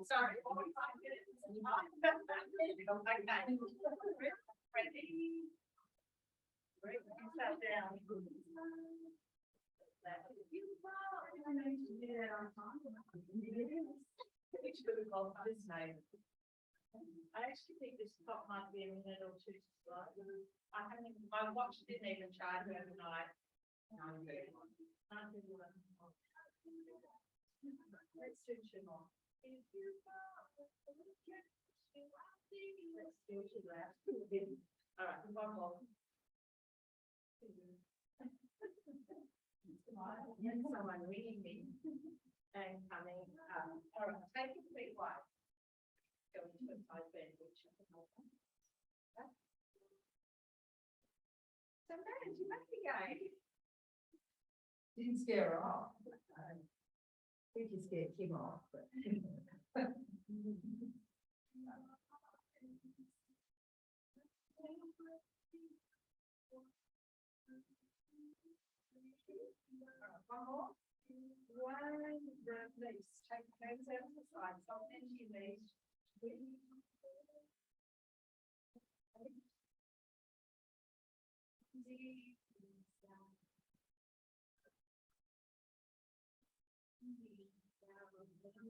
Sorry. Ready? Great, that down. I actually think this top might be a minute or two slow. I watched it even charge overnight. Let's do two more. Let's do two last. All right, one more. Someone reading me and coming up. All right, take a quick one. Go into a side bend, which I can hold on. So, man, you back again. Didn't scare her off. I think you scared Kim off, but. One more. One release. Take hands out to the side. Something you need.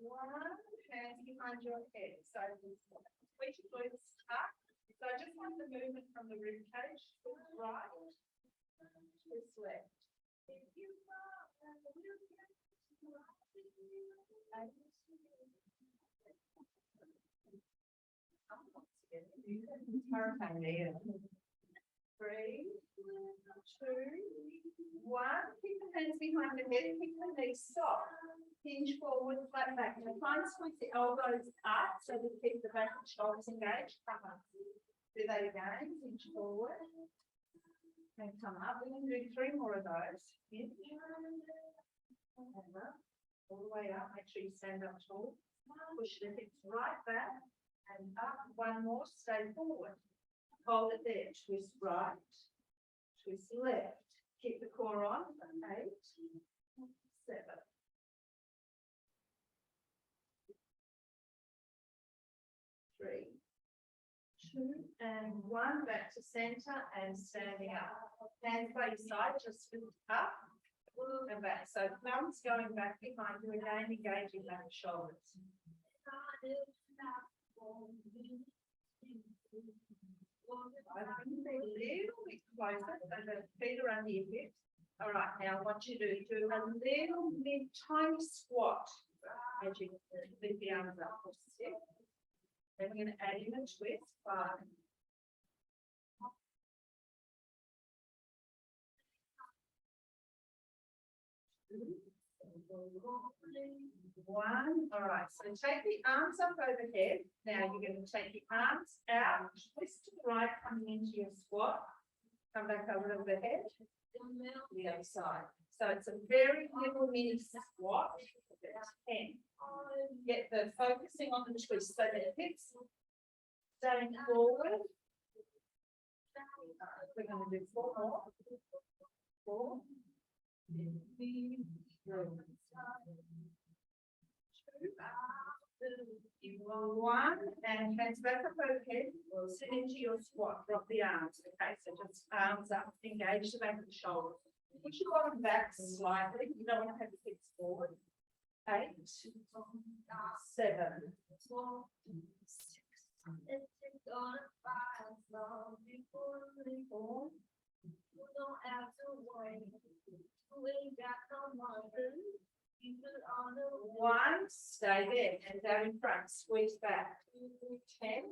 One hand behind your head. So which glutes up. So I just want the movement from the rib cage to the right, twist left. Hurricane there. 3, 2, 1. Keep the hands behind the head. Keep the knees soft. Hinge forward, flat back. And try and squeeze the elbows up so that you keep the back and shoulders engaged. Come up. Do that again. Hinge forward. And come up. We're going to do 3 more of those. Hinge. Over. All the way up. Make sure you stand up tall. Push the hips right back and up. 1 more. Stay forward. Hold it there. Twist right. Twist left. Keep the core on. 8, 7. 3, 2, and 1. Back to center and standing up. Hands by your side, just lift up and back. So thumbs going back behind you again, engaging back shoulders. A little bit closer, so the feet are under your hips. All right, now I want you to do a little bit tiny squat as you lift the arms up for 6. Then we're going to add in a twist. 5. 1. All right, so take the arms up overhead. Now you're going to take the arms out, twist to the right, coming into your squat. Come back over overhead. The other side. So it's a very little mini squat. 10. Get the focusing on the twist so that hips staying forward. We're going to do 4 more. 4. 3. 2, 1, and hands back up overhead. Sit into your squat. Drop the arms. Okay, so just arms up. Engage the back of the shoulders. Push your bottom back slightly. You don't want to have your hips forward. 8, 7, 6. One, stay there and down in front, squeeze back. 10.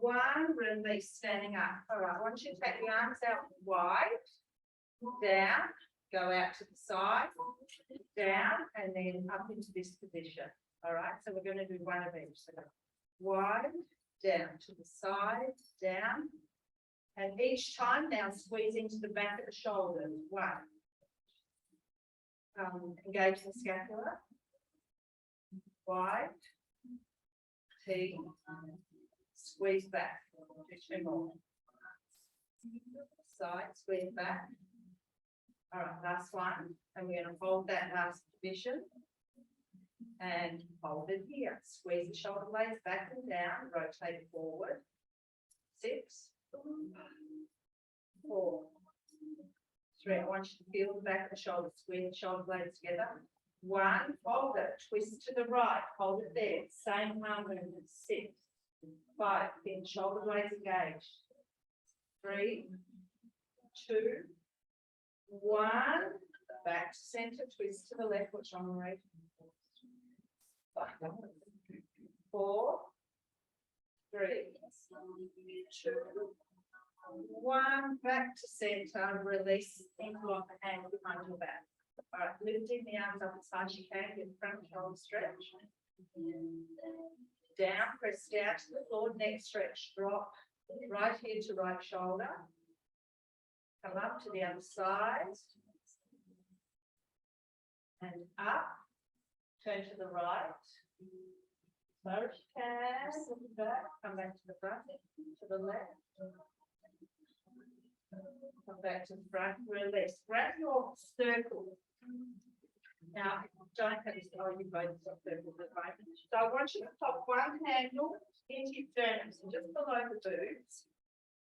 1, release, standing up. All right, I want you to take the arms out wide, down, go out to the side, down, and then up into this position. All right, so we're going to do 1 of each. So wide, down to the side, down. And each time now squeeze into the back of the shoulders, 1. Engage the scapula. Wide. T. Squeeze back. Do 2 more. Side, squeeze back. All right, last one. And we're going to hold that last position. And hold it here. Squeeze the shoulder blades back and down. Rotate forward. 6. 4. 3. I want you to feel the back of the shoulder. Squeeze the shoulder blades together. 1. Hold it. Twist to the right. Hold it there. Same arm movement. 6. 5. Then shoulder blades engaged. 3. 2. 1. Back to center. Twist to the left. Which I'm right. 5. 4. 3. 2. 1. Back to center. Release. Ankle off the hand behind your back. All right, lifting the arms up as high as you can, get the front shoulder stretch. Down, press down to the floor, neck stretch, drop right here to right shoulder. Come up to the other side. And up, turn to the right. Slow as you can, back, come back to the front, to the left. Come back to the front, release. Grab your circle. Now, don't have this, oh, you both got circles at the moment. So I want you to pop one handle into your sternum, so just below the boots.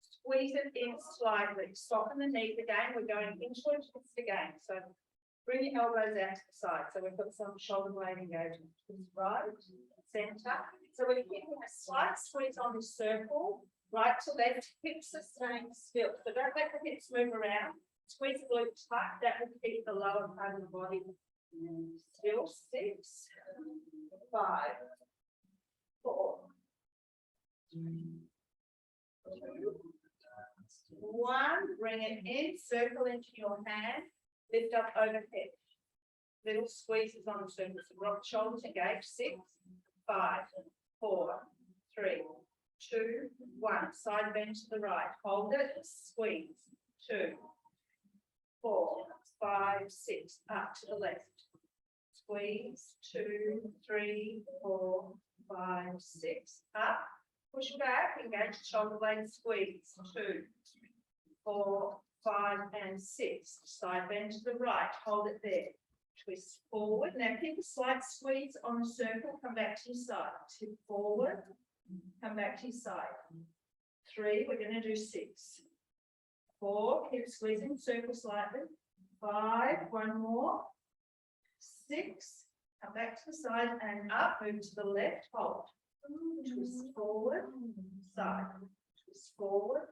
Squeeze it in slightly. Soften the knees again. We're going into a twist again. So bring your elbows out to the side. So we've got some shoulder blade engagement. Right, center. So we're getting a slight squeeze on this circle. Right to left, hips are staying still. So don't let the hips move around. Squeeze the glutes tight. That will keep the lower part of the body still. 6, 5, 4, 3, 2, 1. Bring it in. Circle into your hand. Lift up overhead. Little squeezes on the surface. Rock shoulders engaged. 6, 5, 4, 3, 2, 1. Side bend to the right. Hold it. Squeeze. 2, 4, 5, 6. Up to the left. Squeeze. 2, 3, 4, 5, 6. Up. Push back. Engage the shoulder blades. Squeeze. 2, 4, 5, and 6. Side bend to the right. Hold it there. Twist forward. Now keep a slight squeeze on the circle. Come back to your side. Tip forward. Come back to your side. 3. We're going to do 6. 4. Keep squeezing. Circle slightly. 5. 1 more. 6. Come back to the side and up. Move to the left. Hold. Twist forward. Side. Twist forward.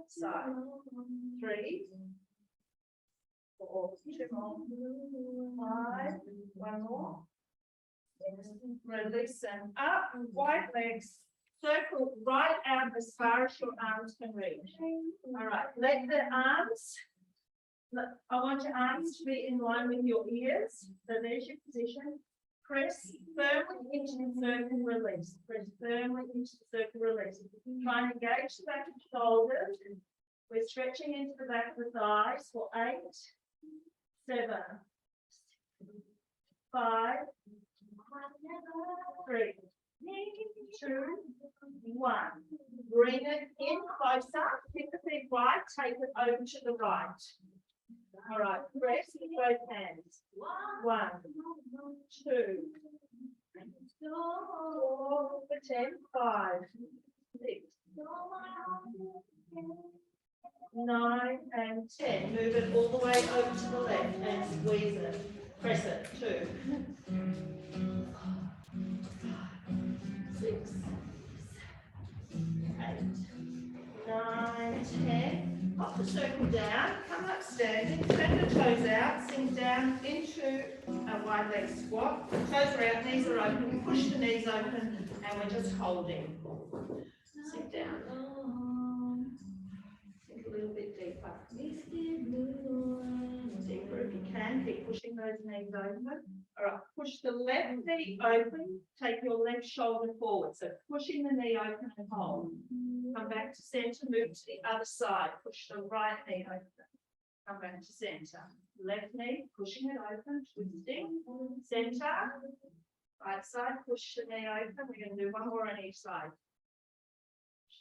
Side. 3. 4. 2 more. 5. 1 more. Release and up. Wide legs. Circle right out as far as your arms can reach. All right. Let the arms. I want your arms to be in line with your ears. So there's your position. Press firmly into the circle, release. Press firmly into the circle, release. Try and engage the back of the shoulders. We're stretching into the back of the thighs for 8, 7, 5, 3, 2, 1. Bring it in closer. Keep the feet wide. Take it over to the right. All right. Press with both hands. 1, 2, 4, 10, 5, 6, 9, and 10. Move it all the way over to the left and squeeze it. Press it. 2, 6, 8, 9, 10. Pop the circle down, come up standing, turn the toes out, sink down into a wide leg squat. Toes are out, knees are open, push the knees open, and we're just holding. Sink down. Sink a little bit deeper. Deeper if you can, keep pushing those knees open. All right, push the left knee open, take your left shoulder forward. So pushing the knee open and hold. Come back to centre, move to the other side. Push the right knee open. Come back to centre. Left knee, pushing it open, twisting. Centre. Right side, push the knee open. We're going to do one more on each side.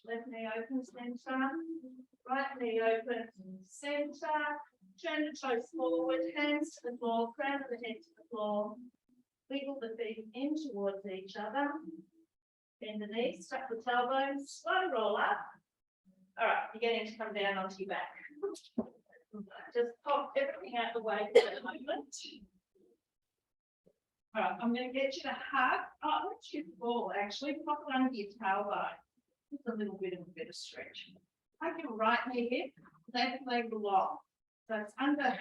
Left knee open, centre. Right knee open, centre. Turn the toes forward, hands to the floor, crown of the head to the floor. Wiggle the feet in towards each other. Bend the knees, tuck the tailbones, slow roll up. All right, you're getting to come down onto your back. Just pop everything out the way for the moment. All right, I'm going to get you to hug. Oh, let's you fall actually. Pop it under your tailbone. Just a little bit of stretch. Hug your right knee hip, left leg long. So it's under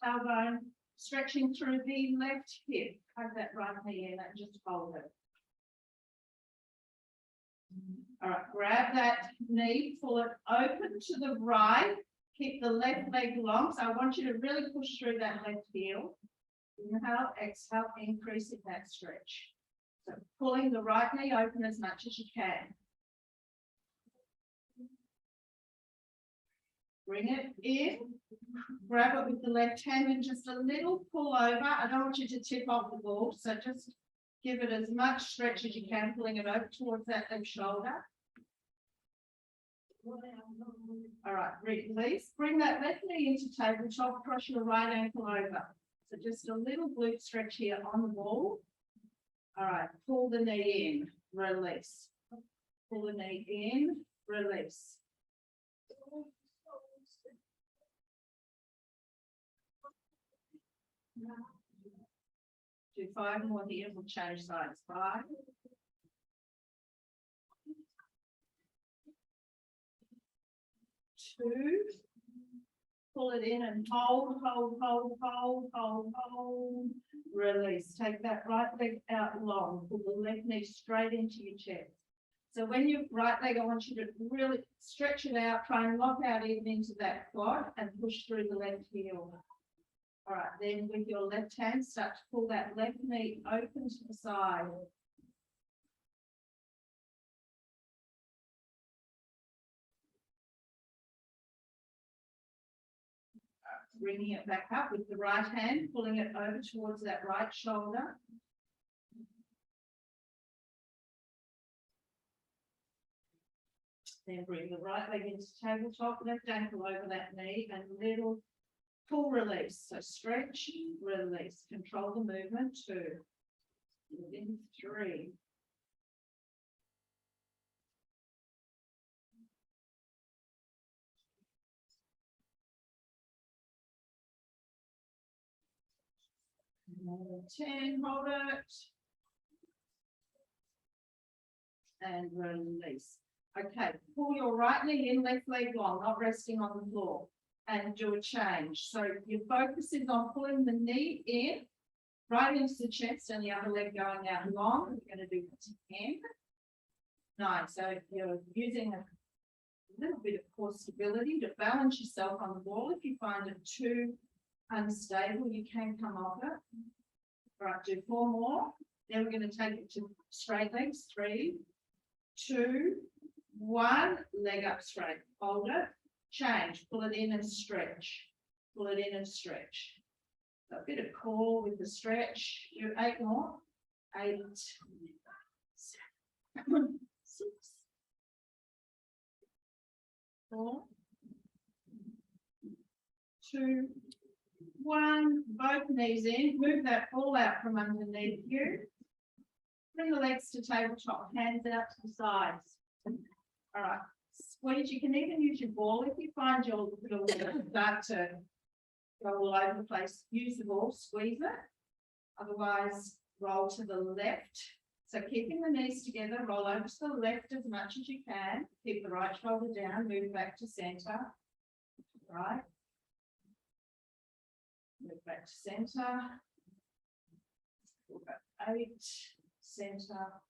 tailbone, stretching through the left hip. Hug that right knee in and just hold it. All right, grab that knee, pull it open to the right. Keep the left leg long. So I want you to really push through that left heel. Inhale, exhale, increasing that stretch. So pulling the right knee open as much as you can. Bring it in, grab it with the left hand and just a little pull over. I don't want you to tip off the ball, so just give it as much stretch as you can, pulling it over towards that left shoulder. All right, release. Bring that left knee into tabletop, cross your right ankle over. So just a little glute stretch here on the ball. All right, pull the knee in, release. Pull the knee in, release. Do 5 more here, we'll change sides. 5. 2. Pull it in and hold. Release. Take that right leg out long. Pull the left knee straight into your chest. So when your right leg, I want you to really stretch it out, try and lock out even into that quad and push through the left heel. All right, then with your left hand, start to pull that left knee open to the side. Bringing it back up with the right hand, pulling it over towards that right shoulder. Then bring the right leg into tabletop, left ankle over that knee and little pull release. So stretch, release. Control the movement. 2. Within 3. Another 10, hold it. And release. Okay, pull your right knee in, left leg long, not resting on the floor. And do a change. So your focus is on pulling the knee in, right into the chest and the other leg going out long. We're going to do 10. 9. So if you're using a little bit of core stability to balance yourself on the ball, if you find it too unstable, you can come off it. All right, do 4 more. Then we're going to take it to straight legs. 3, 2, 1. Leg up straight. Hold it. Change. Pull it in and stretch. Pull it in and stretch. So a bit of core with the stretch. Do 8 more. 8, 7, 6, 4, 2, 1. Both knees in. Move that ball out from underneath you. Bring the legs to tabletop. Hands out to the sides. All right. Squeeze. You can even use your ball if you find your little start to go all over the place. Use the ball. Squeeze it. Otherwise, roll to the left. So keeping the knees together, roll over to the left as much as you can. Keep the right shoulder down. Move back to centre. Right. Move back to centre. 8, centre.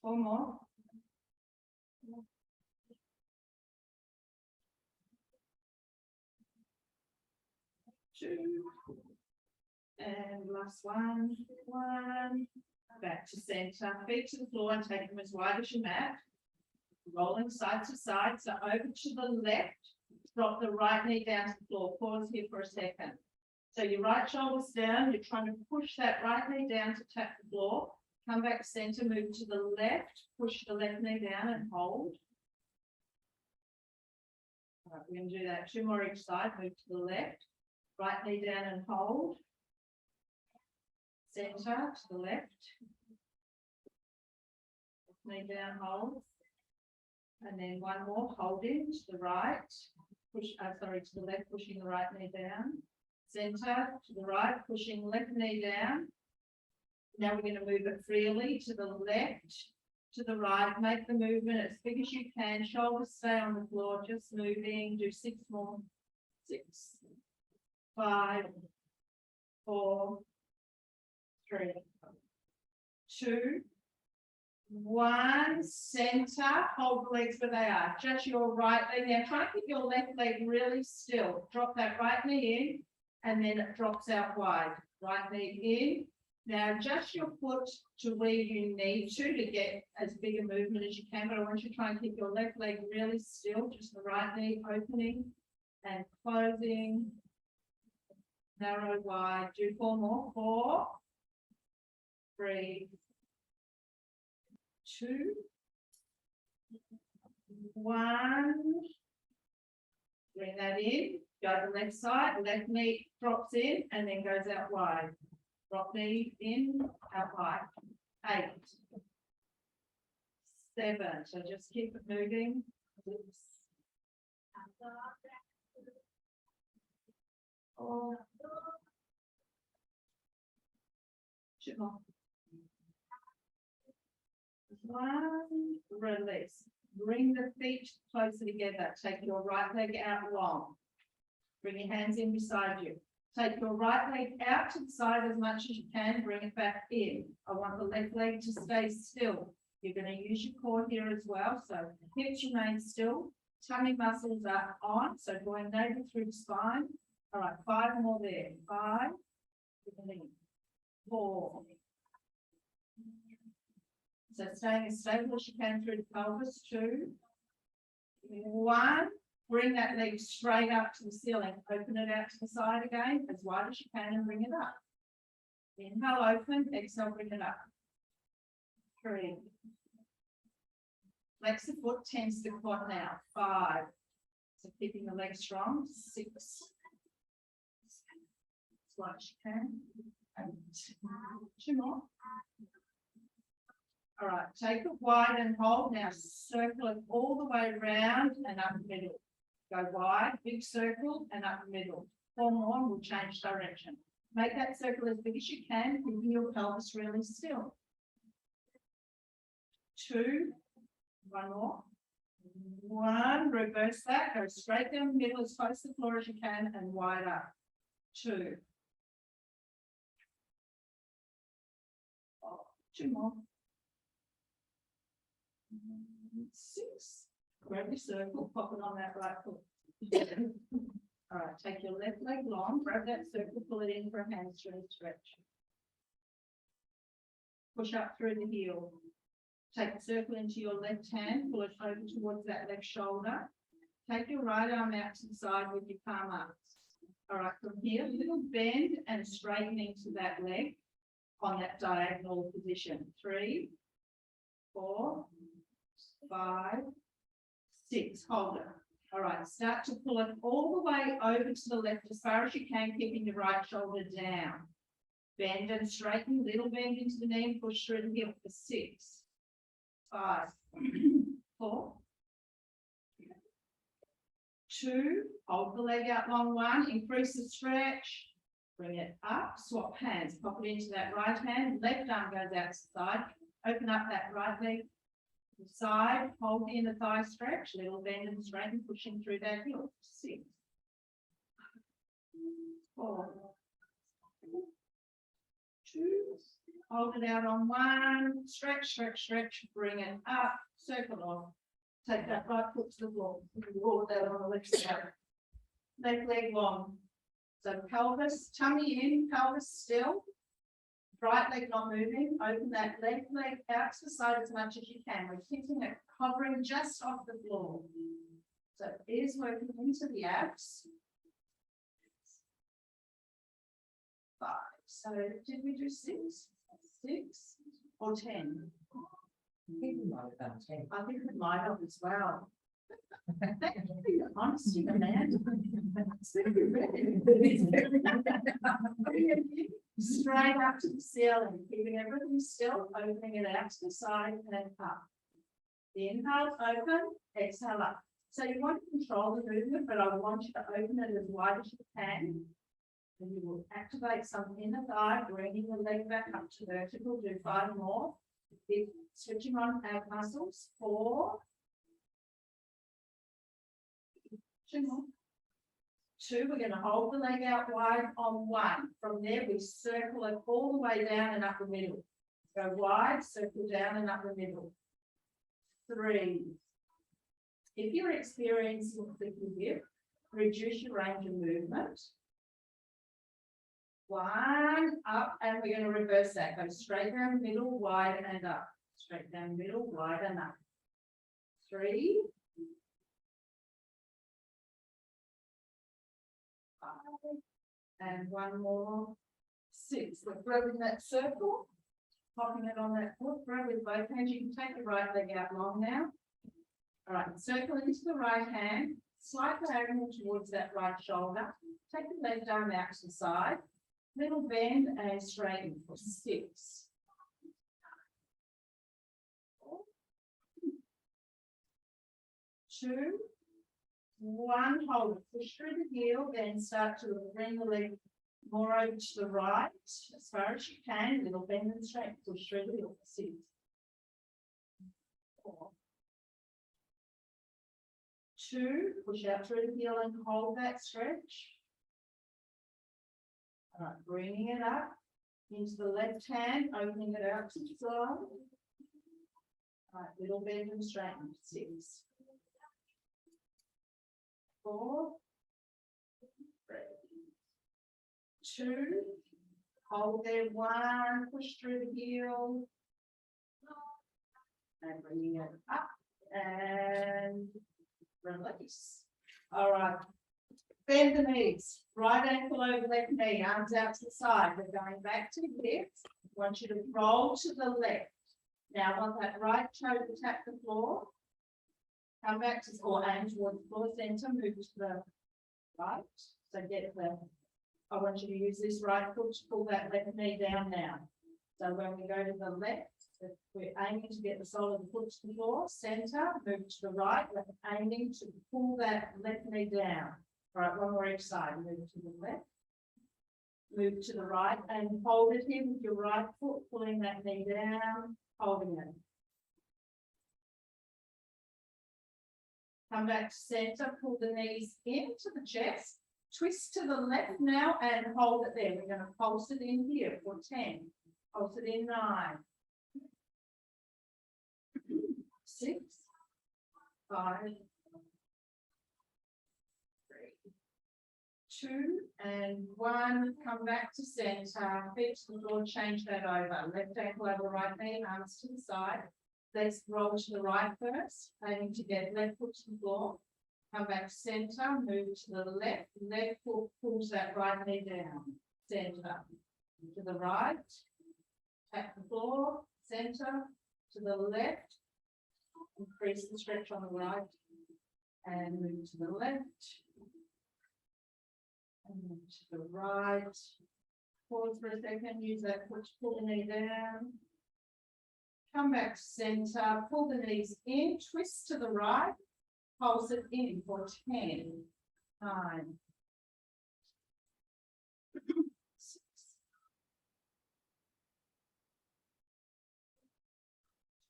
4 more. two. And last one, back to centre, feet to the floor and take them as wide as your mat. Rolling side to side, so over to the left, drop the right knee down to the floor, pause here for a second. So your right shoulder's down, you're trying to push that right knee down to tap the floor, come back centre, move to the left, push the left knee down and hold. All right, we're going to do that, 2 more each side, move to the left, right knee down and hold. Centre to the left. Knee down, hold. And then one more, holding to the right. Push, sorry, to the left, pushing the right knee down. Centre to the right, pushing left knee down. Now we're going to move it freely to the left, to the right. Make the movement as big as you can. Shoulders stay on the floor, just moving. Do 6 more. 6, 5, 4, 3, 2, 1, centre, hold the legs where they are, just your right leg. Now try to keep your left leg really still. Drop that right knee in and then it drops out wide. Right knee in. Now adjust your foot to where you need to get as big a movement as you can, but I want you to try and keep your left leg really still, just the right knee opening and closing. Narrow, wide. Do 4 more. 4, 3, 2, 1. Bring that in. Go to the left side. Left knee drops in and then goes out wide. Drop knee in, out wide. 8, 7. So just keep it moving. 6, 4. 2 more. 1, release. Bring the feet closer together. Take your right leg out long. Bring your hands in beside you. Take your right leg out to the side as much as you can. Bring it back in. I want the left leg to stay still. You're going to use your core here as well. So hips remain still. Tummy muscles are on. So going over through the spine. All right, 5 more there. 5, 4. So staying as stable as you can through the pelvis. 2, 1. Bring that leg straight up to the ceiling. Open it out to the side again, as wide as you can, and bring it up. Inhale, open. Exhale, bring it up. 3. Flex the foot, 10 to the quad now. 5. So keeping the leg strong. 6. As wide as you can. 8. 2 more. All right, take it wide and hold. Now circle it all the way around and up the middle. Go wide, big circle, and up the middle. 4 more, and we'll change direction. Make that circle as big as you can, keeping your pelvis really still. 2, 1 more. 1, reverse that, go straight down the middle as close to the floor as you can and wide up. 2. 2 more. 6. Grab your circle, pop it on that right foot. All right, take your left leg long, grab that circle, pull it in for a hamstring stretch. Push up through the heel. Take the circle into your left hand, pull it over towards that left shoulder. Take your right arm out to the side with your palm up. All right, from here, little bend and straightening to that leg on that diagonal position. 3, 4, 5, 6. Hold it. All right, start to pull it all the way over to the left as far as you can, keeping the right shoulder down. Bend and straighten, little bend into the knee and push through the hip for 6, 5, 4, 2. Hold the leg out long. 1, increase the stretch. Bring it up, swap hands, pop it into that right hand, left arm goes out to the side, open up that right leg, side, hold in the thigh stretch, little bend and straighten, pushing through that heel. 6, 4, 2, hold it out on 1, stretch, stretch, stretch, bring it up, circle off, take that right foot to the floor, roll that on the left side, left leg long. So pelvis, tummy in, pelvis still. Right leg not moving, open that left leg out to the side as much as you can. We're keeping it hovering just off the floor. So it is working into the abs. 5. So did we do 6? 6 or 10? I think it might have as well. Thank you for your honesty, Amanda. Straight up to the ceiling, keeping everything still, opening it out to the side and up. The inhale, open, exhale up. So you want to control the movement, but I want you to open it as wide as you can. And you will activate some inner thigh, bringing the leg back up to vertical. Do 5 more. Keep switching on ab muscles. 4. 2 more. 2, we're going to hold the leg out wide on 1. From there, we circle it all the way down and up the middle. Go wide, circle down and up the middle. 3. If you're experiencing flicky hip, reduce your range of movement. 1, up, and we're going to reverse that. Go straight down, middle, wide, and up. Straight down, middle, wide, and up. 3. 5. And 1 more. 6. We're grabbing that circle, popping it on that foot. Grab with both hands. You can take the right leg out long now. All right, circle into the right hand, slight diagonal towards that right shoulder. Take the left arm out to the side. Little bend and straighten for 6. 2, 1, hold it, push through the heel, then start to bring the leg more over to the right, as far as you can, little bend and straight, push through the heel for 6. 4. 2, push out through the heel and hold that stretch. All right, bringing it up into the left hand, opening it out to the side. All right, little bend and straighten. 6. 4. 3. 2. Hold there. 1. Push through the heel. And bringing it up and release. All right. Bend the knees. Right ankle over left knee. Arms out to the side. We're going back to the hips. I want you to roll to the left. Now, I want that right toe to tap the floor. Come back to or aim towards the floor center. Move to the right. So get the. I want you to use this right foot to pull that left knee down now. So when we go to the left, we're aiming to get the sole of the foot to the floor, center, move to the right, we're aiming to pull that left knee down. All right, one more each side, move to the left, move to the right, and hold it here with your right foot, pulling that knee down, holding it. Come back to center, pull the knees into the chest, twist to the left now, and hold it there. We're going to pulse it in here for 10, pulse it in 9. 6, 5, 3, 2, and 1. Come back to center. Feet to the floor. Change that over. Left ankle over right knee. Arms to the side. Let's roll to the right first. Aiming to get left foot to the floor. Come back to center. Move to the left. Left foot pulls that right knee down. Center. To the right. Tap the floor. Center. To the left. Increase the stretch on the right and move to the left and move to the right. Pause for a second, use that foot to pull the knee down. Come back to center, pull the knees in, twist to the right, pulse it in for 10, 9, 6,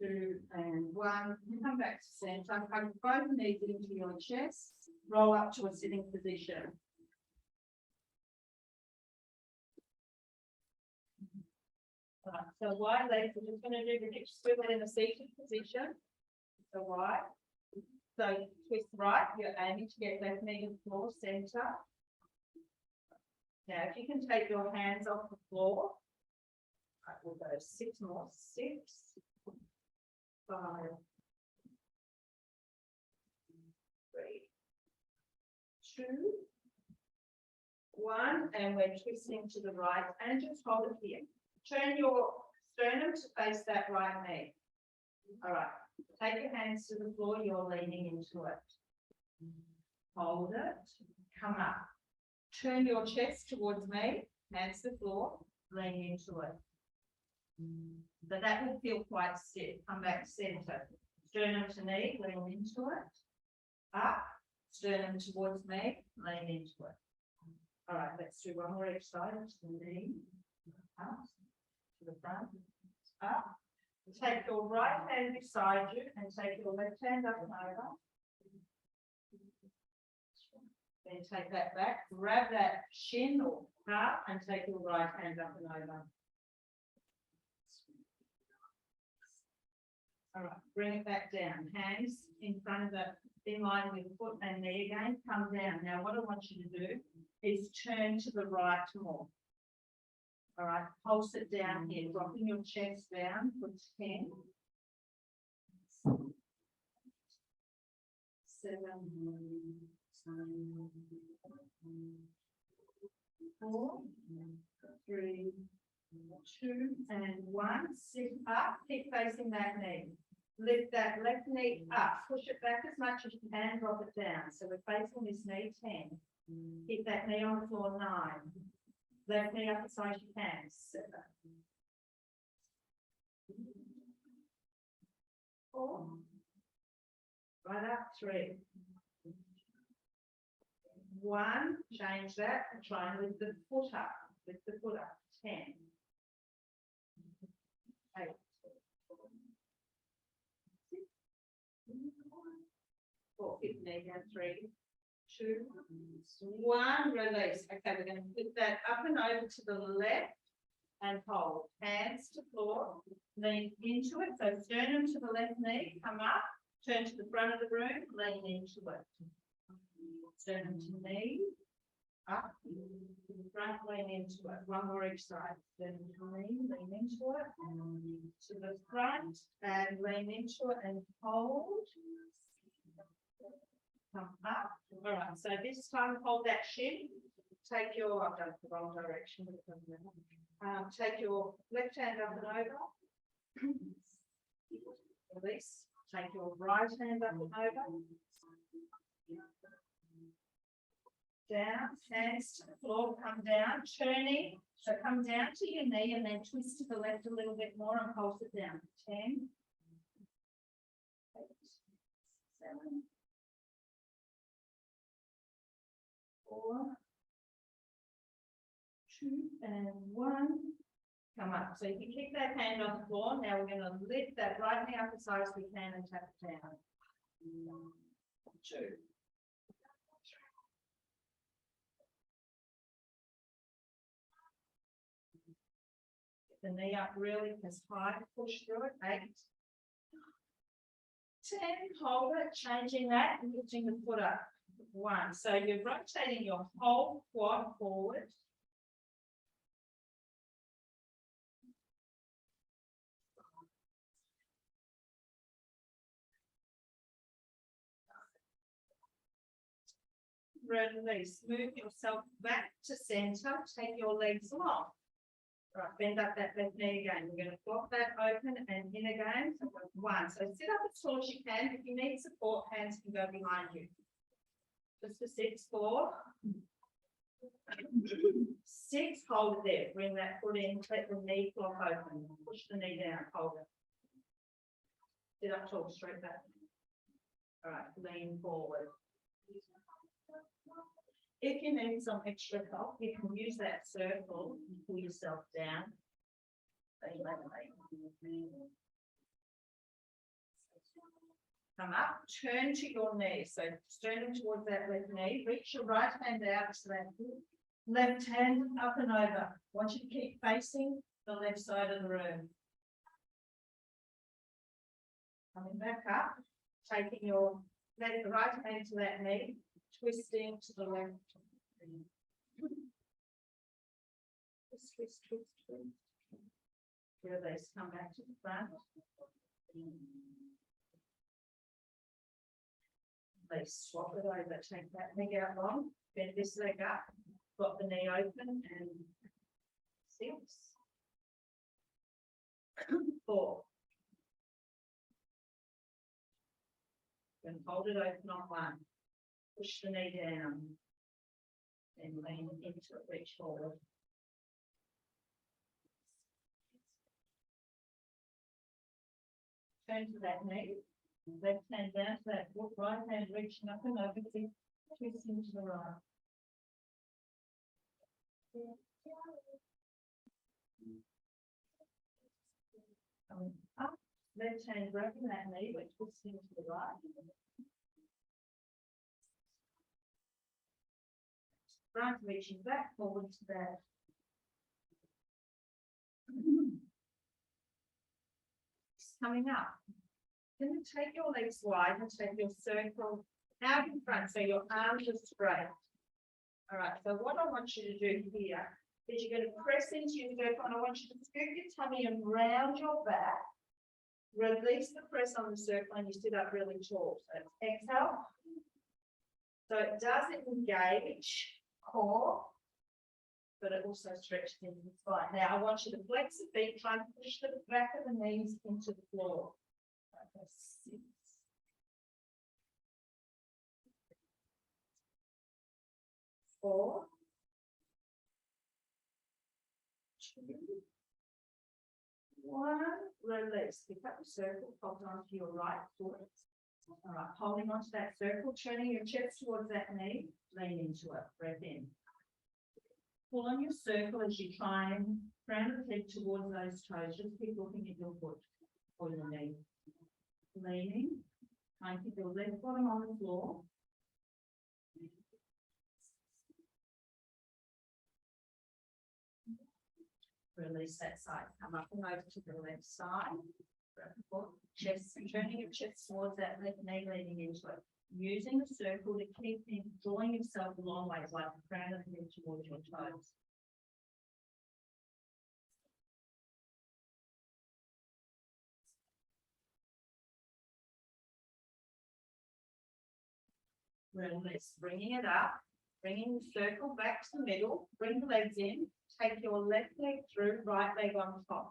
2, and 1. Come back to center. Hug both knees into your chest. Roll up to a sitting position. Right, so wide legs, we're just going to do the hip swivel in a seated position. So wide. So twist right, you're aiming to get left knee to the floor, center. Now, if you can take your hands off the floor. Right, we'll go 6 more. 6, 5, 3, 2, 1, and we're twisting to the right and just hold it here. Turn your sternum to face that right knee. All right, take your hands to the floor, you're leaning into it. Hold it, come up. Turn your chest towards me, hands to the floor, lean into it. But that will feel quite stiff. Come back center. Sternum to knee, lean into it. Up, sternum towards me, lean into it. All right, let's do one more each side. To the knee, up, to the front, up. Take your right hand beside you and take your left hand up and over. Then take that back, grab that shin or calf and take your right hand up and over. All right, bring it back down. Hands in front of the, in line with foot and knee again. Come down. Now, what I want you to do is turn to the right more. All right, pulse it down here, dropping your chest down for 10. 7, 4, 3, 2, and 1. Sit up, keep facing that knee. Lift that left knee up, push it back as much as you can, drop it down. So we're facing this knee 10. Keep that knee on the floor 9. Left knee up as high as you can. 7, 4, right up 3, 1. Change that and try and lift the foot up. Lift the foot up. 10, 8, 4, 15, down 3, 2, 1, release. Okay, we're going to put that up and over to the left and hold. Hands to floor, lean into it. So sternum to the left knee, come up, turn to the front of the room, lean into it. Sternum to knee, up, to the front, lean into it. One more each side. Sternum to knee, lean into it, to the front, and lean into it and hold. Come up. All right, so this time hold that shin. Take your, I've done it the wrong direction. Take your left hand up and over. Release. Take your right hand up and over. Down, hands to the floor, come down, turning. So come down to your knee and then twist to the left a little bit more and pulse it down. 10, 8, 7, 4, 2, and 1. Come up. So you can keep that hand on the floor. Now we're going to lift that right knee up as high as we can and tap it down. 2. Get the knee up really as high, push through it. 8, 10, hold it, changing that and lifting the foot up. 1. So you're rotating your whole quad forward. Release. Move yourself back to center. Take your legs long. Right, bend up that left knee again. We're going to flop that open and in again. So 1. So sit up as tall as you can. If you need support, hands can go behind you. Just for 6, 4, 6, hold it there. Bring that foot in, let the knee flop open. Push the knee down, hold it. Sit up tall, straight back. All right, lean forward. If you need some extra help, you can use that circle and pull yourself down. Come up, turn to your knee. So sternum towards that left knee. Reach your right hand out to that left hand up and over. I want you to keep facing the left side of the room. Coming back up, taking your right hand to that knee, twisting to the left. twist, twist, twist, twist. Release, come back to the front. Release, swap it over, take that leg out long, bend this leg up, got the knee open and 6, 4. Then hold it open on 1. Push the knee down. Then lean into it, reach forward. Turn to that knee. Left hand down to that foot, right hand reaching up and over, twisting to the right. Coming up, left hand grabbing that knee, but twisting to the right. Right, reaching back forward to that. Coming up. Then you take your legs wide and take your circle out in front, so your arms are straight. All right, so what I want you to do here is you're going to press into your circle, and I want you to scoop your tummy around your back. Release the press on the circle, and you sit up really tall. So exhale. So it doesn't engage core, but it also stretches into the spine. Now I want you to flex the feet, try and push the back of the knees into the floor. Okay, 6. 4. 2. 1. Release. Pick up the circle, pop it onto your right foot. All right, holding onto that circle, turning your chest towards that knee, lean into it, breath in. Pull on your circle as you try and round the head towards those toes. Just keep looking at your foot or your knee. Leaning, try and keep your left bottom on the floor. Release that side. Come up and over to the left side. Chest, turning your chest towards that left knee, leaning into it. Using the circle to keep drawing yourself a long ways, like the crown of the head towards your toes. Release, bringing it up, bringing the circle back to the middle, bring the legs in, take your left leg through, right leg on top.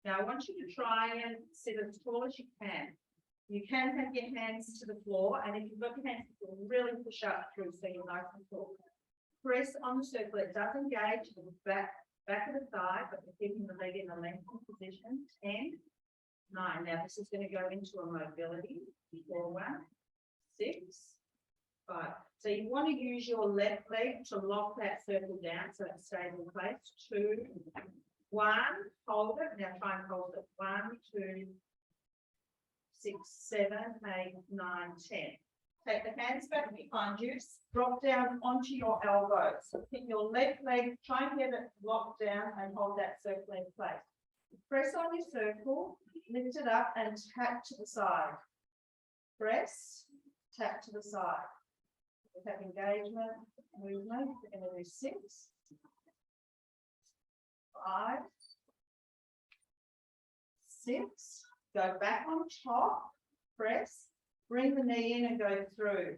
Now I want you to try and sit as tall as you can. You can have your hands to the floor, and if you've got your hands, you can really push up through so you're nice and tall. Press on the circle. It does engage the back of the thigh, but you're keeping the leg in a lengthened position. 10, 9. Now this is going to go into a mobility. 4, 1, 6, 5. So you want to use your left leg to lock that circle down so it stays in place. 2, 1, hold it. Now try and hold it. 1, 2, 6, 7, 8, 9, 10. Take the hands back behind you. Drop down onto your elbows. So keep your left leg, try and get it locked down and hold that circle in place. Press on your circle, lift it up and tap to the side. Press, tap to the side. We have engagement, movement. We're going to do 6, 5, 6. Go back on top, press, bring the knee in and go through.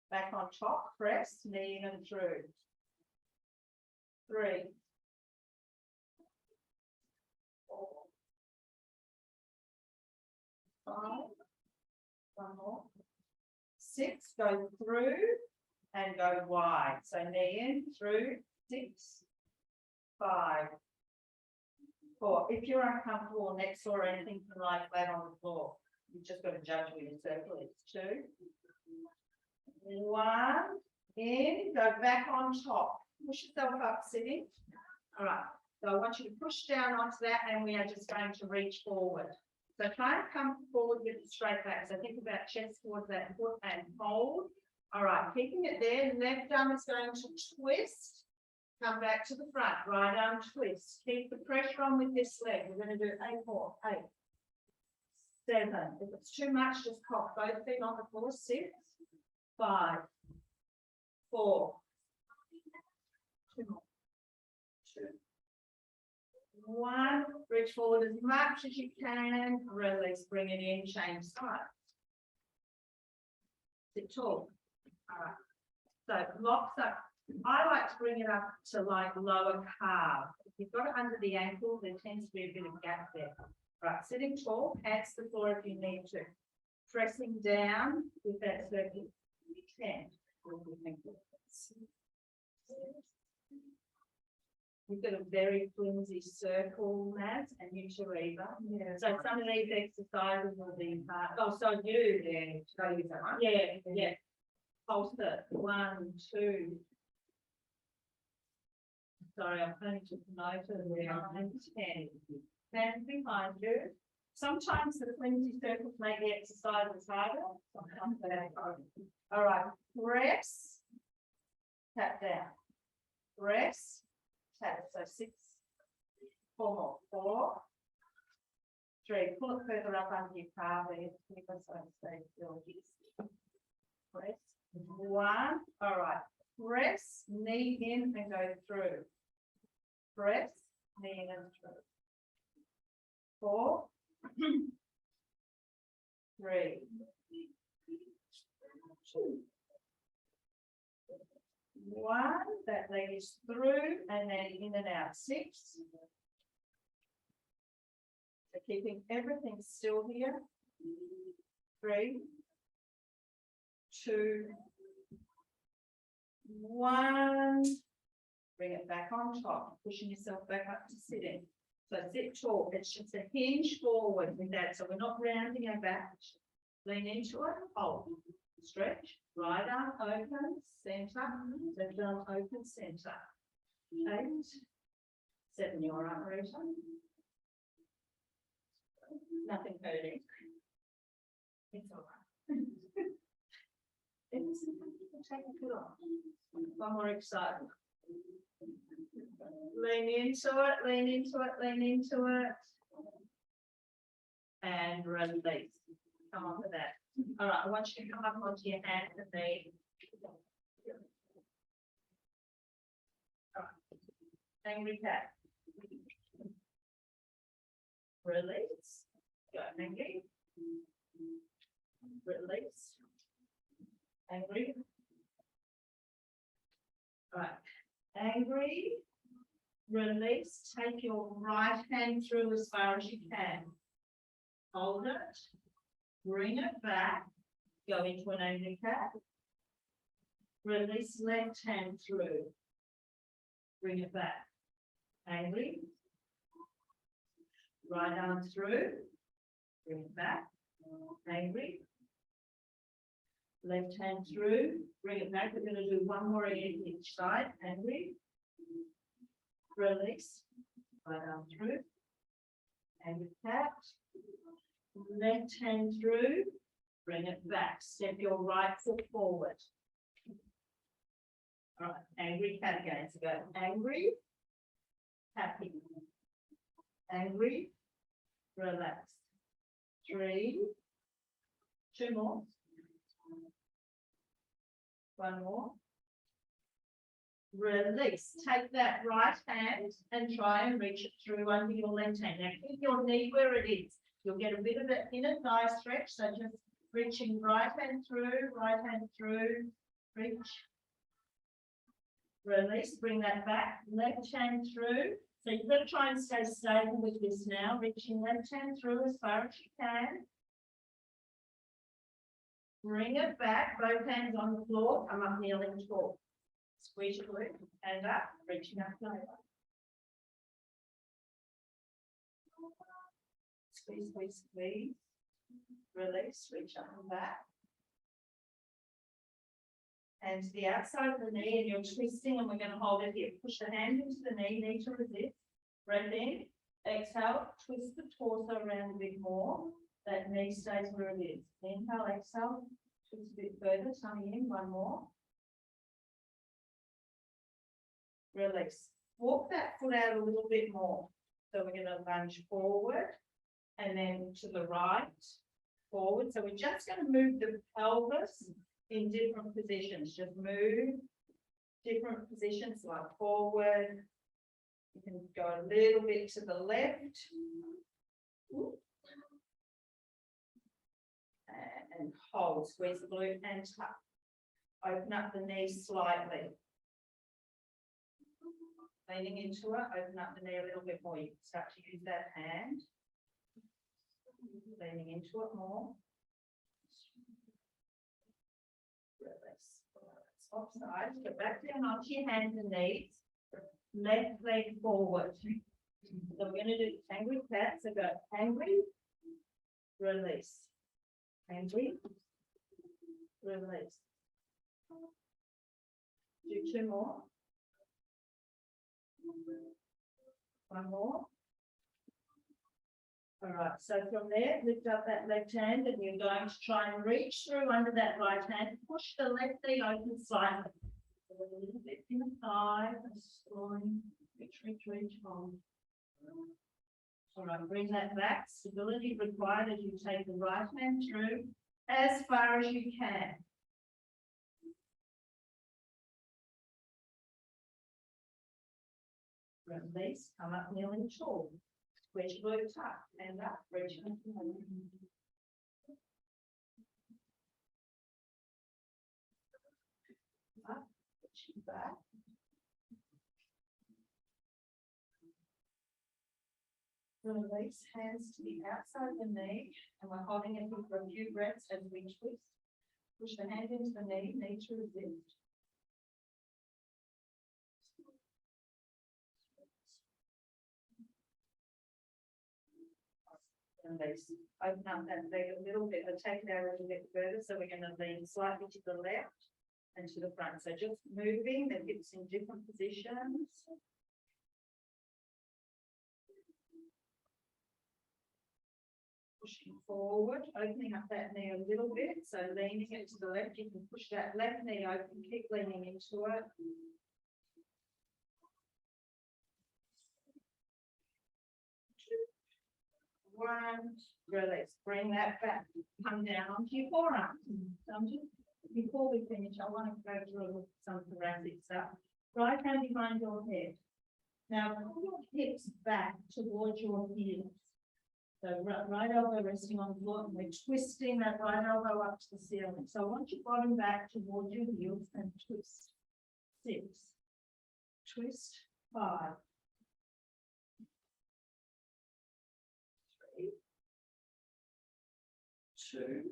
Back on top, press, knee in and through. 3, 4, 5, 1 more. 6, go through and go wide. So knee in, through, 6, 5, 4. If you're uncomfortable or next or anything to lie flat on the floor, you've just got to judge where your circle is. 2, 1, in, go back on top. Push yourself up, sitting. All right. So I want you to push down onto that, and we are just going to reach forward. So try and come forward with a straight back. So think about chest towards that foot and hold. All right, keeping it there. Left arm is going to twist. Come back to the front. Right arm twist. Keep the pressure on with this leg. We're going to do 8 more. 8, 7. If it's too much, just cock both feet on the floor. 6, 5, 4, 2 more. 2, One, reach forward as much as you can, release, bring it in, change sides. Sit tall. All right. So locks up. I like to bring it up to like lower calf. If you've got it under the ankle, there tends to be a bit of gap there. Right, sitting tall, hands to the floor if you need to. Pressing down with that circle. You can. You've got a very flimsy circle, Matt, and you too, Eva. Yeah. So some of these exercises will be hard. Oh, so you then. Should I use that one? Yeah, yeah. Pulsar, 1, 2. Sorry, I'm only just noted there. 10. Hands behind you. Sometimes the flimsy circles make the exercises harder. Sometimes they don't. All right, press. Tap down. Press. Tap. So 6. 4 more. 4. 3. Pull it further up under your calf. Because I stay still. Press. 1. All right. Press, knee in and go through. Press, knee in and through. 4. 3. 2. 1. That leg is through and then in and out. 6. So keeping everything still here. 3. 2. 1. Bring it back on top, pushing yourself back up to sitting. So sit tall. It's just a hinge forward with that. So we're not rounding our back. Lean into it. Hold. Stretch. Right arm open. Center. Left arm open. Center. 8. 7. Your arm rotation. Nothing hurting. It's all right. Take it off. One more exercise. Lean into it, lean into it, lean into it. And release. Come on to that. All right, I want you to come up onto your hands and knees. All right. Angry cat. Release. Go angry. Release. Angry. Right. Angry. Release. Take your right hand through as far as you can. Hold it. Bring it back. Go into an angry cat. Release left hand through. Bring it back. Angry. Right arm through. Bring it back. Angry. Left hand through, bring it back. We're going to do one more again each side. Angry. Release. Right arm through. Angry cat. Left hand through. Bring it back. Step your right foot forward. All right. Angry cat again. So go angry. Happy. Angry. Relax. 3. 2 more. 1 more. Release. Take that right hand and try and reach it through under your left hand. Now keep your knee where it is. You'll get a bit of an inner thigh stretch. So just reaching right hand through, reach. Release. Bring that back. Left hand through. So you've got to try and stay stable with this now. Reaching left hand through as far as you can. Bring it back, both hands on the floor, come up kneeling tall. Squeeze your glute, and up, reaching up and over. Squeeze, squeeze, squeeze. Release, reach up and back. And to the outside of the knee, and you're twisting, and we're going to hold it here. Push the hand into the knee to resist. Breath in, exhale, twist the torso around a bit more. That knee stays where it is. Inhale, exhale, twist a bit further, tummy in, 1 more. Release. Walk that foot out a little bit more. So we're going to lunge forward and then to the right, forward. So we're just going to move the pelvis in different positions. Just move different positions like forward, You can go a little bit to the left. And hold, squeeze the glute and tuck. Open up the knee slightly. Leaning into it, open up the knee a little bit more. You can start to use that hand. Leaning into it more. Release. Swap sides, go back down onto your hands and knees. Left leg forward. So we're going to do angry cat. So go angry, release. Angry, release. Do two more. One more. All right, so from there, lift up that left hand and you're going to try and reach through under that right hand. Push the left knee open slightly. A little bit in the thigh, exploring, reach, hold. All right, bring that back. Stability required as you take the right hand through as far as you can. Release, come up kneeling tall. Squeeze your glutes up and up, reach and up, reach back. Release, hands to the outside of the knee, and we're holding it for a few breaths as we twist. Push the hand into the knee to resist. Release. Open up that leg a little bit, but take it out a little bit further. So we're going to lean slightly to the left and to the front. So just moving the hips in different positions. Pushing forward, opening up that knee a little bit. So leaning it to the left, you can push that left knee open, keep leaning into it. One, release, bring that back, come down onto your forearm. So I'm just, before we finish, I want to go through some thoracic stuff. Right hand behind your head. Now pull your hips back towards your heels. So right elbow resting on the floor, and we're twisting that right elbow up to the ceiling. So I want your bottom back towards your heels and twist. 6, twist, 5, 3, 2,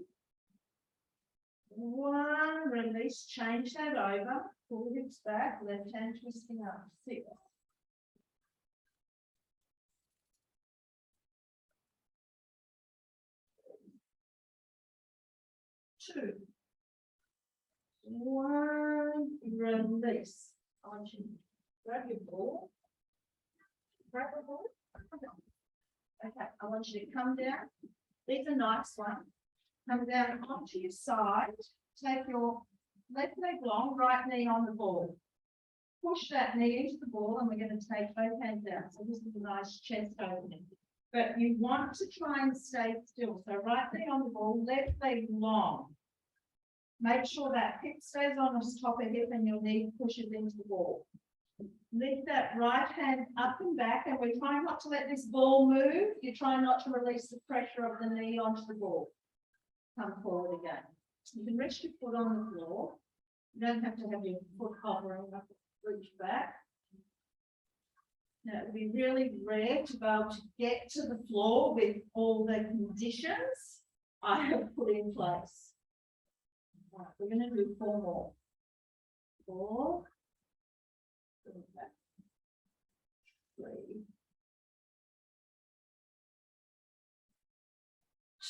1. Release, change that over. Pull the hips back, left hand twisting up. 6. 2, 1, release. I want you to grab your ball. Grab the ball. Okay, I want you to come down. These are nice ones. Come down onto your side. Take your left leg long, right knee on the ball. Push that knee into the ball, and we're going to take both hands down. So this is a nice chest opening. But you want to try and stay still. So right knee on the ball, left leg long. Make sure that hip stays on the top of hip and your knee pushes into the ball. Lift that right hand up and back, and we're trying not to let this ball move. You're trying not to release the pressure of the knee onto the ball. Come forward again. You can rest your foot on the floor. You don't have to have your foot hovering up, reach back. Now, it would be really rare to be able to get to the floor with all the conditions I have put in place. Right, we're going to do 4 more. 4. 3.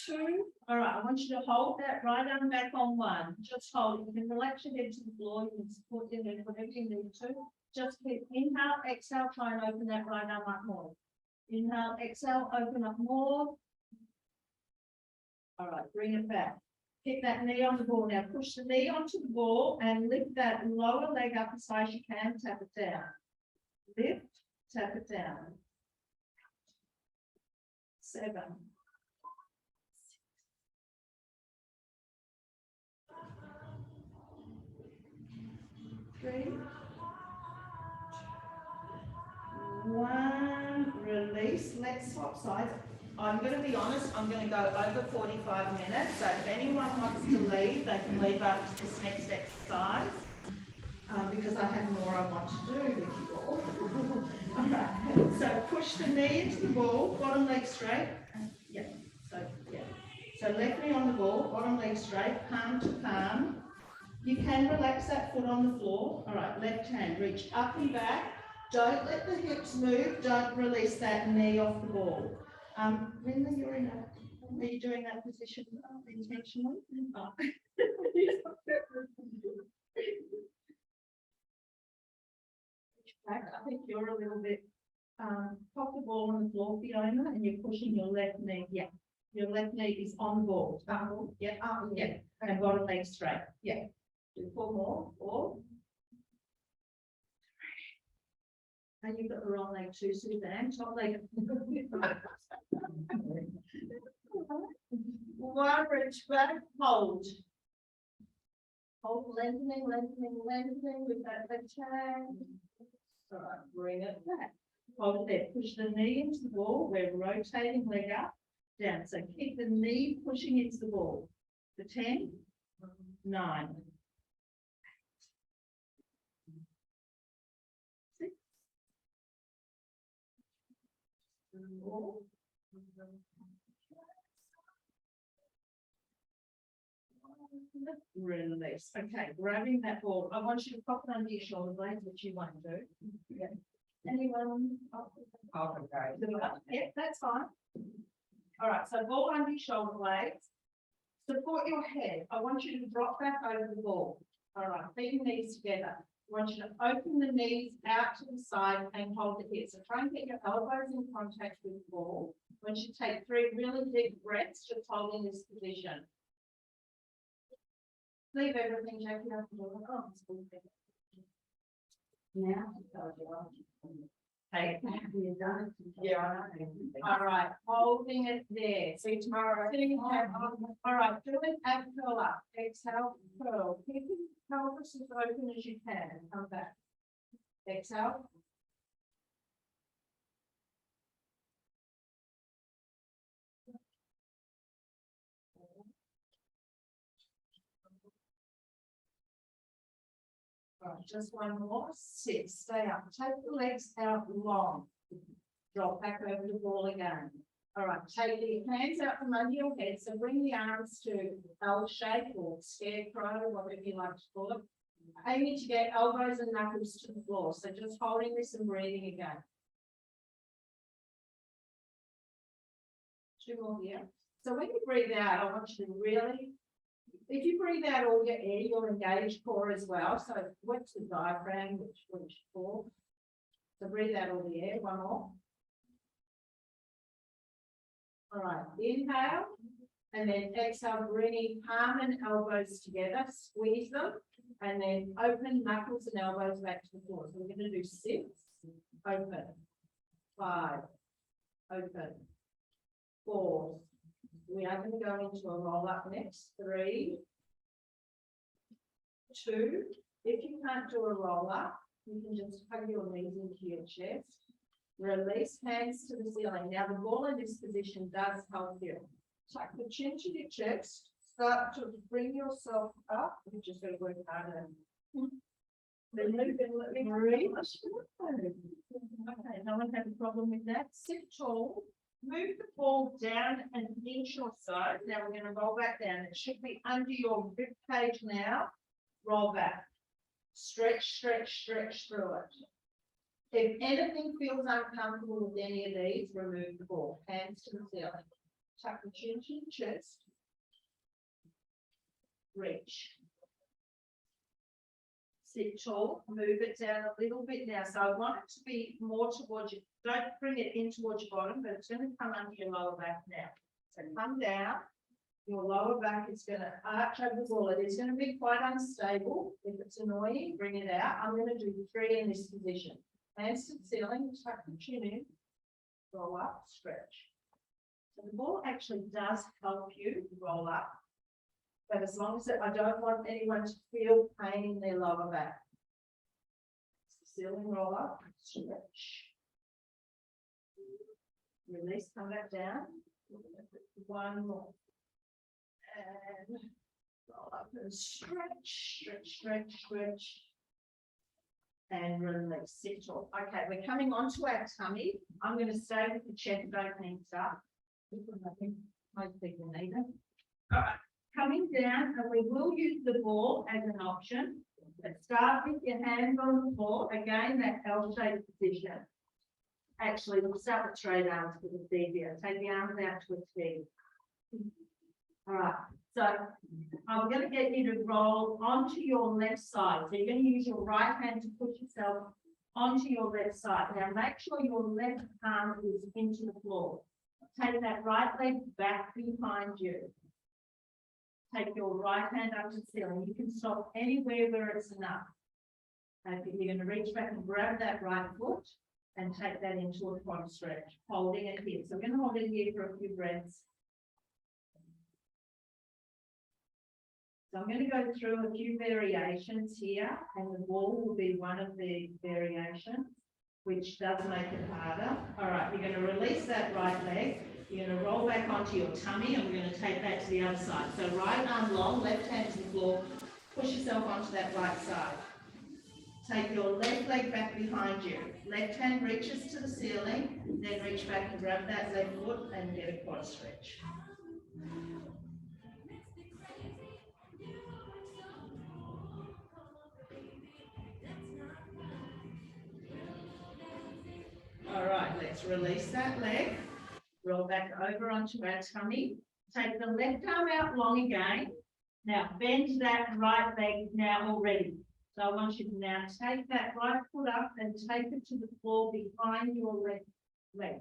2. All right, I want you to hold that right arm back on 1. Just hold it. You can relax your head to the floor. You can support your head, whatever you need to. Just keep inhale, exhale, try and open that right arm up more. Inhale, exhale, open up more. All right, bring it back. Keep that knee on the ball. Now push the knee onto the ball and lift that lower leg up as high as you can. Tap it down. Lift, tap it down. 7. 3. 1. release, let's swap sides. I'm going to be honest, I'm going to go over 45 minutes, so if anyone wants to leave, they can leave after this next exercise, because I have more I want to do with you all. Alright, so push the knee into the ball, bottom leg straight, yeah, so left knee on the ball, bottom leg straight, palm to palm. You can relax that foot on the floor. All right, left hand, reach up and back. Don't let the hips move. Don't release that knee off the ball. Linda, are you doing that position intentionally? Oh. Back. I think you're a little bit, pop the ball on the floor, Fiona, and you're pushing your left knee. Yeah. Your left knee is on the ball. Yeah, yeah. And bottom leg straight. Yeah. Do 4 more. 4. And you've got the wrong leg too, Suzanne. Top leg. One, reach back, hold. Hold, lengthening with that left hand. All right, bring it back. Hold there. Push the knee into the ball. We're rotating leg up, down. So keep the knee pushing into the ball. For 10, 9. 6. 4. Release. Okay, grabbing that ball. I want you to pop it under your shoulder blades, which you won't do. Yeah. Anyone? Yeah, that's fine. All right, so ball under your shoulder blades. Support your head. I want you to drop back over the ball. All right, feet and knees together. I want you to open the knees out to the side and hold the hips. So try and get your elbows in contact with the ball. I want you to take 3 really deep breaths, just holding this position. Leave everything, Jackie. Now, okay. Yeah. All right, holding it there. See you tomorrow. All right, do an ab curl up. Exhale, curl. Keep the pelvis as open as you can. Come back. Exhale. All right, just one more. Sit, stay up. Take the legs out long. Drop back over the ball again. All right, take the hands out from under your head. So bring the arms to L shape or scarecrow, whatever you like to call it. Aiming to get elbows and knuckles to the floor. So just holding this and breathing again. 2 more here. So when you breathe out, I want you to really, if you breathe out all your air, you'll engage core as well. So what's the diaphragm, which core? So breathe out all the air. 1 more. All right, inhale, and then exhale, bringing palm and elbows together, squeeze them, and then open knuckles and elbows back to the floor. So we're going to do 6, open, 5, open, 4. We are going to go into a roll up next. 3, 2. If you can't do a roll up, you can just hug your knees into your chest. Release, hands to the ceiling. Now the ball in this position does help you. Tuck the chin to your chest. Start to bring yourself up. You just got to work harder. Then move and let me breathe. Okay, no one has a problem with that. Sit tall. Move the ball down an inch or so. Now we're going to roll back down. It should be under your rib cage now. Roll back. Stretch, stretch, stretch through it. If anything feels uncomfortable with any of these, remove the ball. Hands to the ceiling. Tuck the chin to the chest. Reach. Sit tall. Move it down a little bit now. So I want it to be more towards you. Don't bring it in towards your bottom, but it's going to come under your lower back now. So come down. Your lower back is going to arch over the ball. It is going to be quite unstable. If it's annoying, bring it out. I'm going to do 3 in this position. Hands to the ceiling, tuck the chin in, roll up, stretch. So the ball actually does help you roll up, but as long as I don't want anyone to feel pain in their lower back. Ceiling roll up, stretch. Release, come back down. One more. And roll up and stretch, stretch, stretch, stretch. And release, sit tall. Okay, we're coming onto our tummy. I'm going to stay with the chest opening stuff. I think most people need it. All right, coming down, and we will use the ball as an option. But start with your hands on the floor. Again, that L-shaped position. Actually, we'll start with straight arms because it's easier. Take the arms out to a T. All right, so I'm going to get you to roll onto your left side. So you're going to use your right hand to push yourself onto your left side. Now make sure your left arm is into the floor. Take that right leg back behind you. Take your right hand up to the ceiling. You can stop anywhere where it's enough. Okay, you're going to reach back and grab that right foot and take that into a quad stretch, holding it here. So I'm going to hold it here for a few breaths. So I'm going to go through a few variations here, and the ball will be one of the variations, which does make it harder. All right, you're going to release that right leg. You're going to roll back onto your tummy, and we're going to take that to the other side. So right arm long, left hand to the floor. Push yourself onto that right side. Take your left leg back behind you. Left hand reaches to the ceiling, then reach back and grab that left foot and get a quad stretch. All right, let's release that leg. Roll back over onto our tummy. Take the left arm out long again. Now bend that right leg now already. So I want you to now take that right foot up and take it to the floor behind your left leg.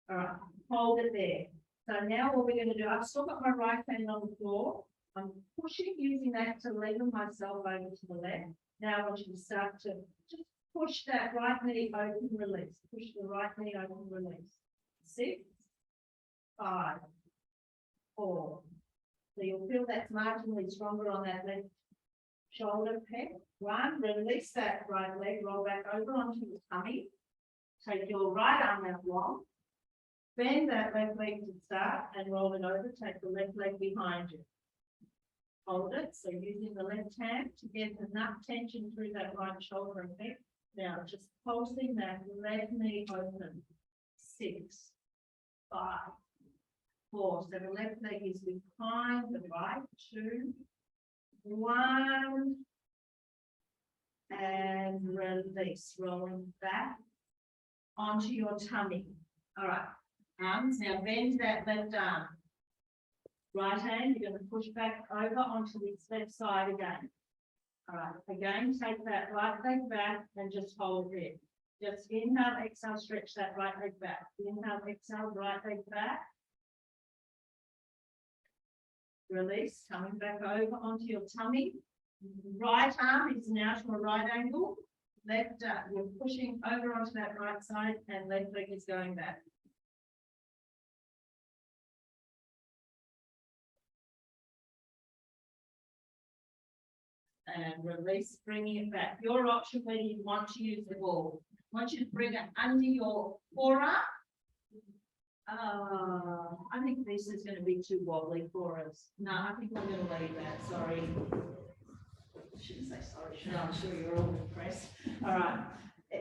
All right, hold it there. So now what we're going to do, I've still got my right hand on the floor. I'm pushing using that to level myself over to the left. Now I want you to start to just push that right knee open, release. Push the right knee open, release. 6, 5, 4. So you'll feel that's marginally stronger on that left shoulder pec. 1, release that right leg, roll back over onto the tummy. Take your right arm out long. Bend that left leg to start and roll it over. Take the left leg behind you. Hold it. So using the left hand to get enough tension through that right shoulder and pec. Now just pulsing that left knee open. 6, 5, 4. So the left leg is behind the right. 2, 1. And release. Rolling back onto your tummy. All right. Arms. Now bend that left arm. Right hand, you're going to push back over onto this left side again. All right, again, take that right leg back and just hold it. Just inhale, exhale, stretch that right leg back. Inhale, exhale, right leg back. Release, coming back over onto your tummy. Right arm is now to a right angle. Left, you're pushing over onto that right side and left leg is going back. And release, bringing it back. Your option whether you want to use the ball. I want you to bring it under your forearm. I think this is going to be too wobbly for us. No, I think I'm going to leave that. Sorry. I shouldn't say sorry. No, I'm sure you're all impressed. All right.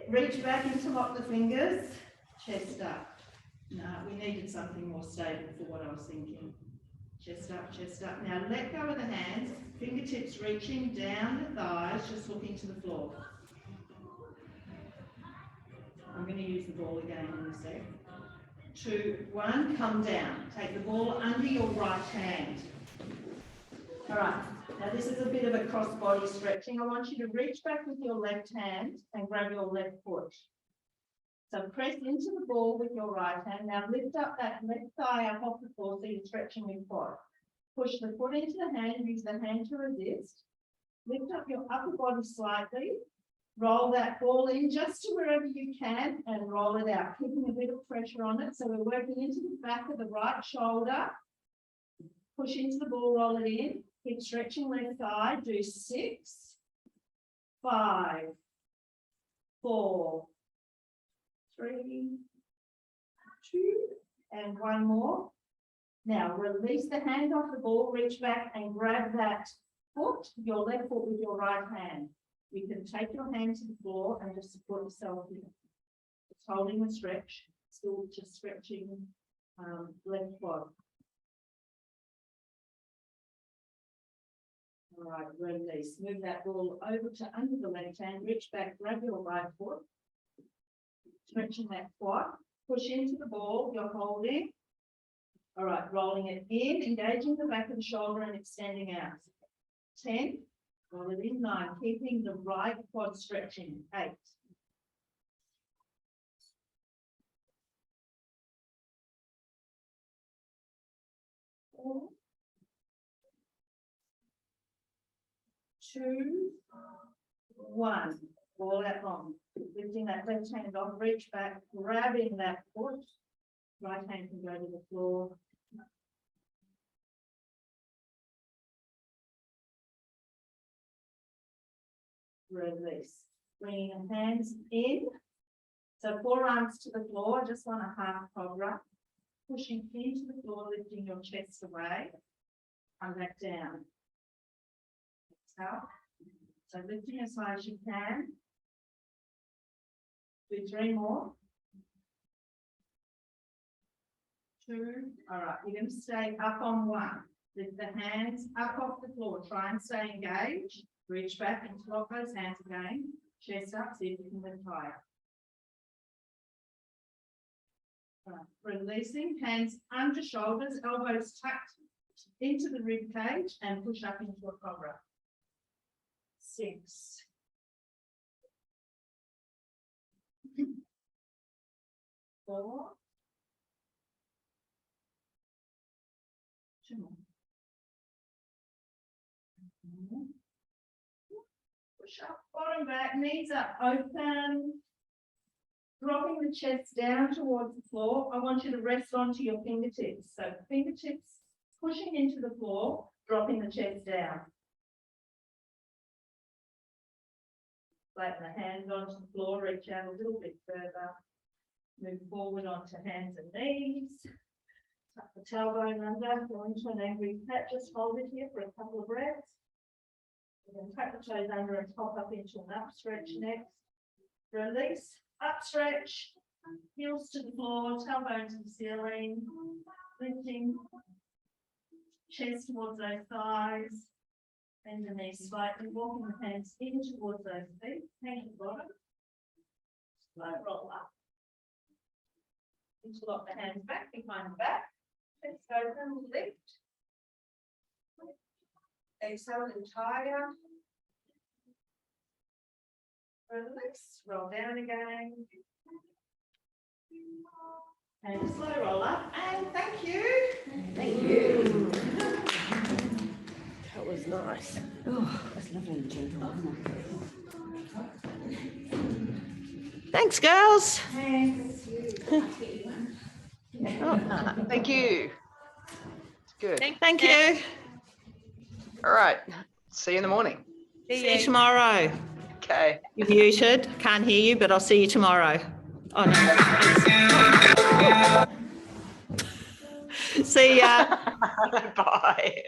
Reach back, interlock the fingers. Chest up. No, we needed something more stable for what I was thinking. Chest up, chest up. Now let go of the hands, fingertips reaching down the thighs, just looking to the floor. I'm going to use the ball again in a sec. 2, 1, come down. Take the ball under your right hand. All right, now this is a bit of a cross body stretching. I want you to reach back with your left hand and grab your left foot. So press into the ball with your right hand. Now lift up that left thigh up off the floor so you're stretching your quad. Push the foot into the hand, use the hand to resist. Lift up your upper body slightly. Roll that ball in just to wherever you can and roll it out, keeping a bit of pressure on it. So we're working into the back of the right shoulder. Push into the ball, roll it in. Keep stretching left thigh. Do 6, 5, 4, 3, 2, and 1 more. Now release the hand off the ball, reach back and grab that foot, your left foot with your right hand. You can take your hand to the floor and just support yourself here. It's holding a stretch, still just stretching left quad. All right, release. Move that ball over to under the left hand, reach back, grab your right foot, stretching that quad, push into the ball you're holding. All right, rolling it in, engaging the back of the shoulder and extending out. 10, roll it in, 9, keeping the right quad stretching. 8. 4, 2, 1. All that long. Lifting that left hand off, reach back, grabbing that foot. Right hand can go to the floor. Release. Bringing the hands in. So forearms to the floor. I just want a half cobra. Pushing into the floor, lifting your chest away. Come back down. Exhale. So lifting as high as you can. Do 3 more. 2. All right, you're going to stay up on 1. Lift the hands up off the floor. Try and stay engaged. Reach back and lock those hands again. Chest up, see if you can lift higher. Releasing, hands under shoulders, elbows tucked into the rib cage and push up into a cobra. 6. 4. 2 more. Push up, bottom back, knees up, open. Dropping the chest down towards the floor. I want you to rest onto your fingertips. So fingertips pushing into the floor, dropping the chest down. Flatten the hands onto the floor, reach out a little bit further. Move forward onto hands and knees. Tuck the tailbone under, go into an angry cat. Just hold it here for a couple of breaths. And then tuck the toes under and pop up into an up stretch next. Release, up stretch, heels to the floor, tailbone to the ceiling, lifting, chest towards those thighs, bend the knees slightly, walking the hands in towards those feet, hand at the bottom, slow roll up. Interlock the hands back behind the back, chest open, lift. Exhale and tire. Release, roll down again. And a slow roll up, and thank you. Thank you. That was nice. Oh, that's lovely and gentle, wasn't it? Thanks, girls. Thanks. Thank you. Good. Thank you. All right. See you in the morning. See you tomorrow. Okay. You're muted. Can't hear you, but I'll see you tomorrow. Oh, no. See ya. Bye.